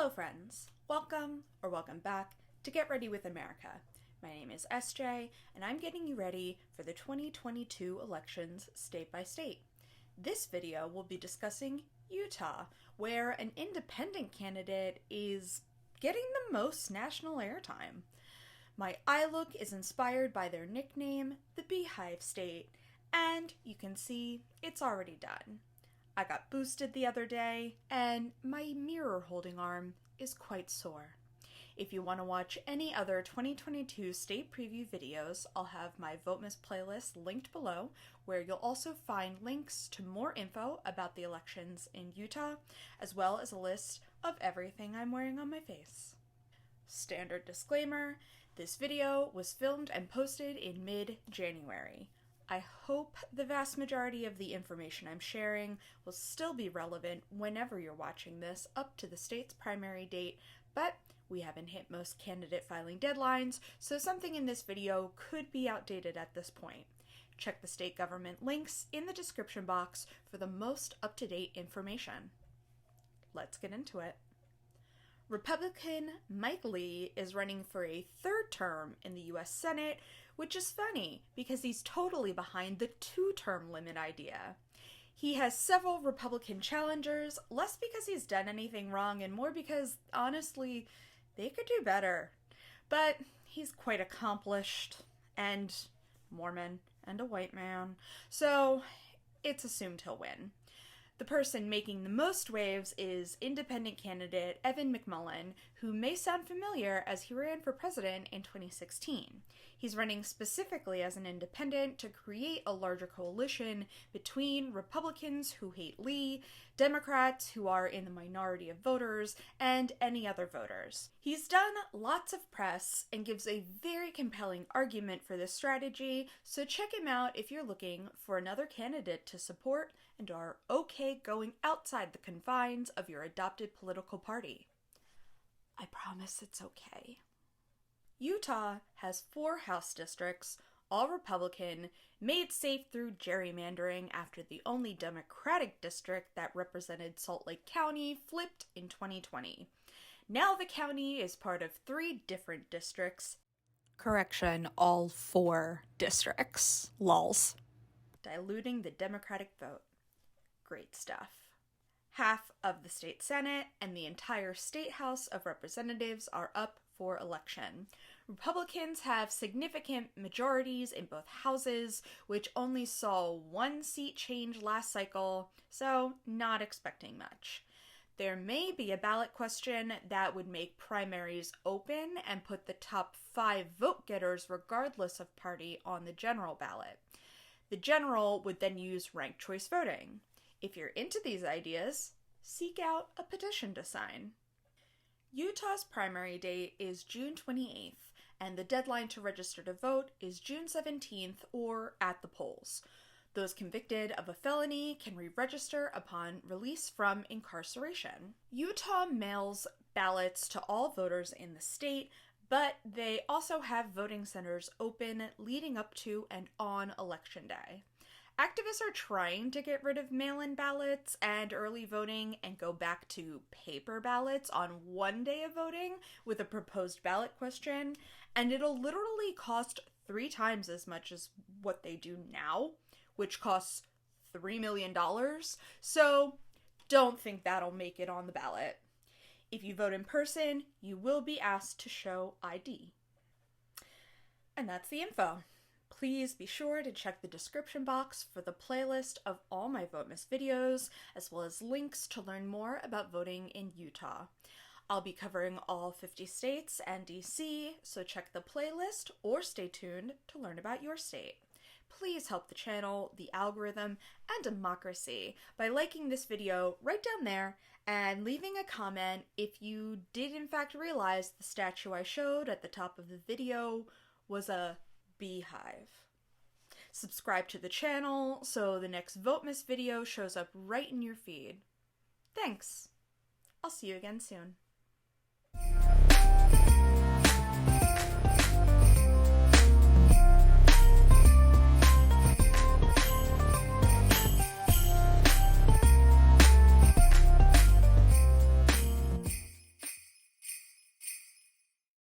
Hello friends, welcome or welcome back to Get Ready with America. My name is SJ and I'm getting you ready for the 2022 elections state by state. This video will be discussing Utah, where an independent candidate is getting the most national airtime. My eye look is inspired by their nickname, the Beehive State, and you can see it's already done. I got boosted the other day, and my mirror holding arm is quite sore. If you want to watch any other 2022 state preview videos, I'll have my Votemas playlist linked below, where you'll also find links to more info about the elections in Utah, as well as a list of everything I'm wearing on my face. Standard disclaimer, this video was filmed and posted in mid-January. I hope the vast majority of the information I'm sharing will still be relevant whenever you're watching this up to the state's primary date, but we haven't hit most candidate filing deadlines, so something in this video could be outdated at this point. Check the state government links in the description box for the most up-to-date information. Let's get into it. Republican Mike Lee is running for a third term in the U.S. Senate, which is funny because he's totally behind the two-term limit idea. He has several Republican challengers, less because he's done anything wrong and more because, honestly, they could do better. But he's quite accomplished, and Mormon, and a white man, so it's assumed he'll win. The person making the most waves is independent candidate Evan Mcmullen, who may sound familiar as he ran for president in 2016. He's running specifically as an independent to create a larger coalition between Republicans who hate Lee, Democrats who are in the minority of voters, and any other voters. He's done lots of press and gives a very compelling argument for this strategy, so check him out if you're looking for another candidate to support and are okay going outside the confines of your adopted political party. I promise it's okay. Utah has 4 House districts, all Republican, made safe through gerrymandering after the only Democratic district that represented Salt Lake County flipped in 2020. Now the county is part of 3 different districts. Correction, all 4 districts. Lols. Diluting the Democratic vote. Great stuff. Half of the state Senate and the entire state House of Representatives are up for election. Republicans have significant majorities in both houses, which only saw 1 seat change last cycle, so not expecting much. There may be a ballot question that would make primaries open and put the top 5 vote getters regardless of party on the general ballot. The general would then use ranked choice voting. If you're into these ideas, seek out a petition to sign. Utah's primary date is June 28th, and the deadline to register to vote is June 17th or at the polls. Those convicted of a felony can re-register upon release from incarceration. Utah mails ballots to all voters in the state, but they also have voting centers open leading up to and on Election Day. Activists are trying to get rid of mail-in ballots and early voting and go back to paper ballots on one day of voting with a proposed ballot question, and it'll literally cost 3 times as much as what they do now, which costs $3 million, so don't think that'll make it on the ballot. If you vote in person, you will be asked to show ID. And that's the info. Please be sure to check the description box for the playlist of all my Votemas videos, as well as links to learn more about voting in Utah. I'll be covering all 50 states and DC, so check the playlist or stay tuned to learn about your state. Please help the channel, the algorithm, and democracy by liking this video right down there and leaving a comment if you did in fact realize the statue I showed at the top of the video was a beehive. Subscribe to the channel so the next Votemas video shows up right in your feed. Thanks! I'll see you again soon.